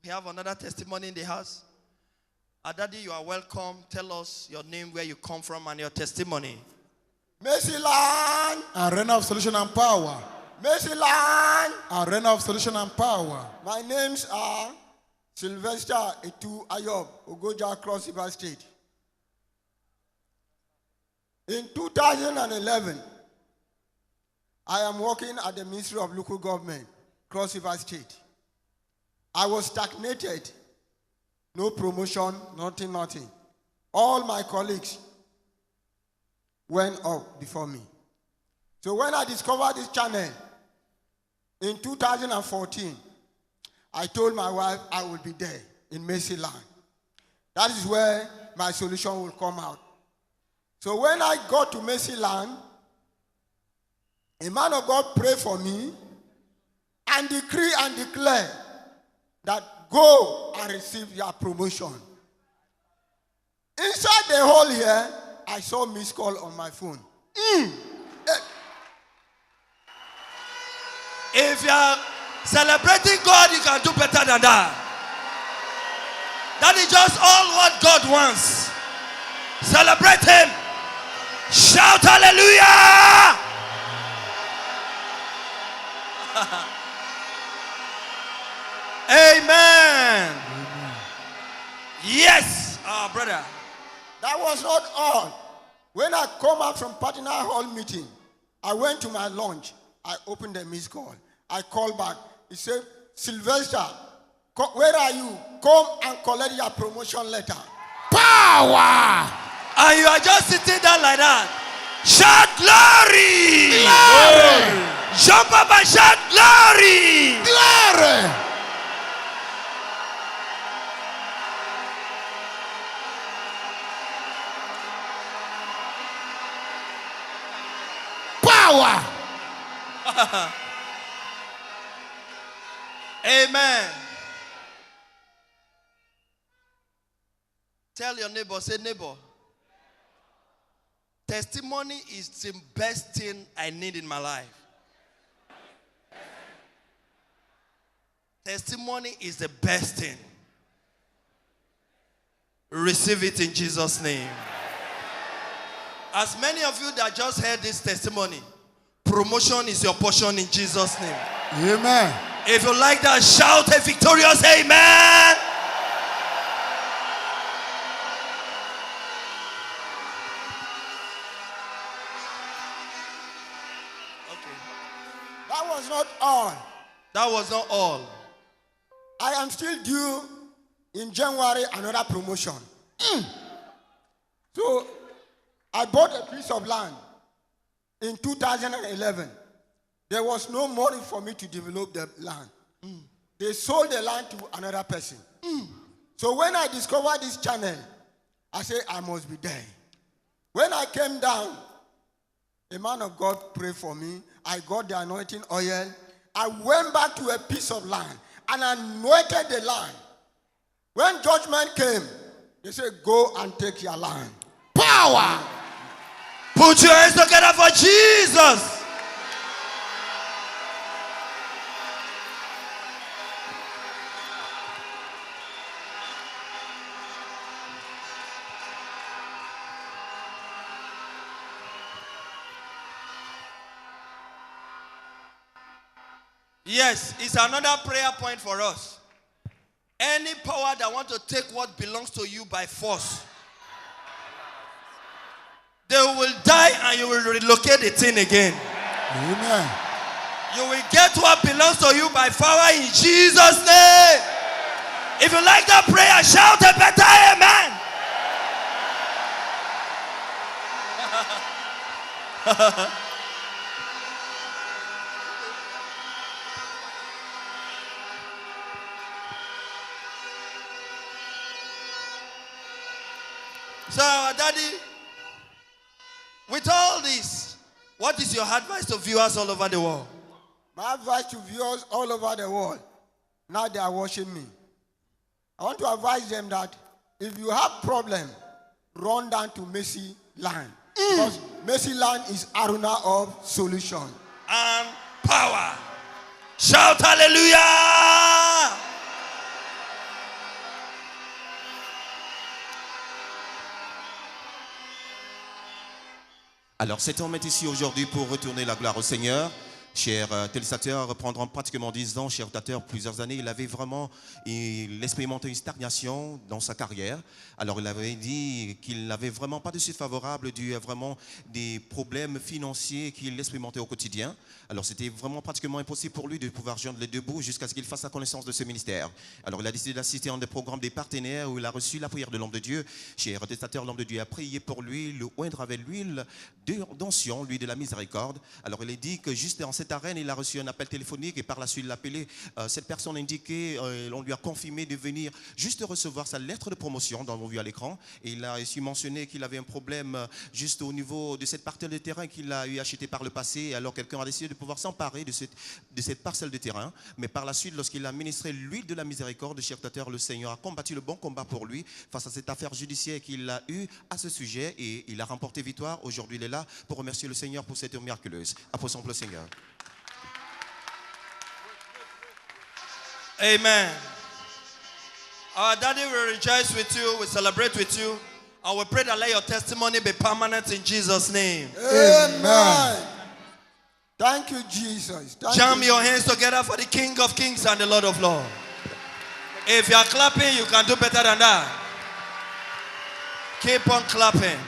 We have another testimony in the house. Daddy, you are welcome. Tell us your name, where you come from, and your testimony. Mercy Land. Arena of Solution and Power. Mercy Land. Arena of Solution and Power. My names are Sylvester Etu Ayob, Ogoja, Cross River State. In 2011, I am working at the Ministry of Local Government, Cross River State. I was stagnated. No promotion, nothing. All my colleagues went up before me. So when I discovered this channel in 2014, I told my wife I would be there in Mercy Land. That is where my solution will come out. So when I got to Mercy Land, a man of God prayed for me and decree and declare that go and receive your promotion. Inside the hall here, I saw missed call on my phone. If you are celebrating God, you can do better than that. That is just all what God wants. Celebrate Him. Shout hallelujah. Amen. Yes, brother. That was not all. When I come out from partner hall meeting, I went to my lunch. I opened the missed call. I called back. He said, Sylvester, where are you? Come and collect your promotion letter. Power! And you are just sitting there like that. Shout glory! Glory! Jump up and shout glory! Glory! Power! Amen. Tell your neighbor, say neighbor, testimony is the best thing I need in my life. Testimony is the best thing. Receive it in Jesus' name. As many of you that just heard this testimony, promotion is your portion in Jesus' name. Amen. If you like that, shout a victorious amen. Okay. That was not all. That was not all. I am still due in January another promotion. So I bought a piece of land in 2011. There was no money for me to develop the land. They sold the land to another person. So when I discovered this channel, I said, I must be there. When I came down, a man of God prayed for me. I got the anointing oil. I went back to a piece of land and anointed the land. When judgment came, they said, go and take your land. Power! Put your hands together for Jesus. Yes, it's another prayer point for us. Any power that want to take what belongs to you by force, they will die and you will relocate the thing again. Amen. You will get what belongs to you by power in Jesus' name. If you like that prayer, shout a better amen. So, Daddy, with all this, what is your advice to viewers all over the world? My advice to viewers all over the world, now they are watching me. I want to advise them that if you have problem, run down to Mercy Land. Because Mercy Land is arena of solution. And power. Shout hallelujah. Alors cet homme est ici aujourd'hui pour retourner la gloire au Seigneur. Chers téléspectateurs, pendant pratiquement 10 ans, chers spectateurs, plusieurs années, il expérimentait une stagnation dans sa carrière. Alors il avait dit qu'il n'avait vraiment pas de suite favorable dû à vraiment des problèmes financiers qu'il expérimentait au quotidien. Alors c'était vraiment pratiquement impossible pour lui de pouvoir joindre les deux bouts jusqu'à ce qu'il fasse la connaissance de ce ministère. Alors il a décidé d'assister à un des programmes des partenaires où il a reçu la prière de l'homme de Dieu. Chers téléspectateurs, l'homme de Dieu a prié pour lui, le oindre avec l'huile d'onction, l'huile de la miséricorde. Alors il a dit que juste dans cette arène, il a reçu un appel téléphonique et par la suite il a appelé cette personne indiquée, on lui a confirmé de venir juste recevoir sa lettre de promotion dans vue à l'écran, et il a aussi mentionné qu'il avait un problème juste au niveau de cette parcelle de terrain qu'il a eu acheté par le passé. Alors quelqu'un a décidé de pouvoir s'emparer de cette parcelle de terrain, mais par la suite lorsqu'il a ministré l'huile de la miséricorde, chers spectateurs, le Seigneur a combattu le bon combat pour lui face à cette affaire judiciaire qu'il a eue à ce sujet, et il a remporté victoire. Aujourd'hui il est là pour remercier le Seigneur pour cette œuvre miraculeuse. Applaudissons le Seigneur. Amen. Our daddy will rejoice with you, will celebrate with you, and we pray that let your testimony be permanent in Jesus' name. Amen. Thank you, Jesus. Jam your hands together for the King of Kings and the Lord of Lords. If you are clapping, you can do better than that. Keep on clapping.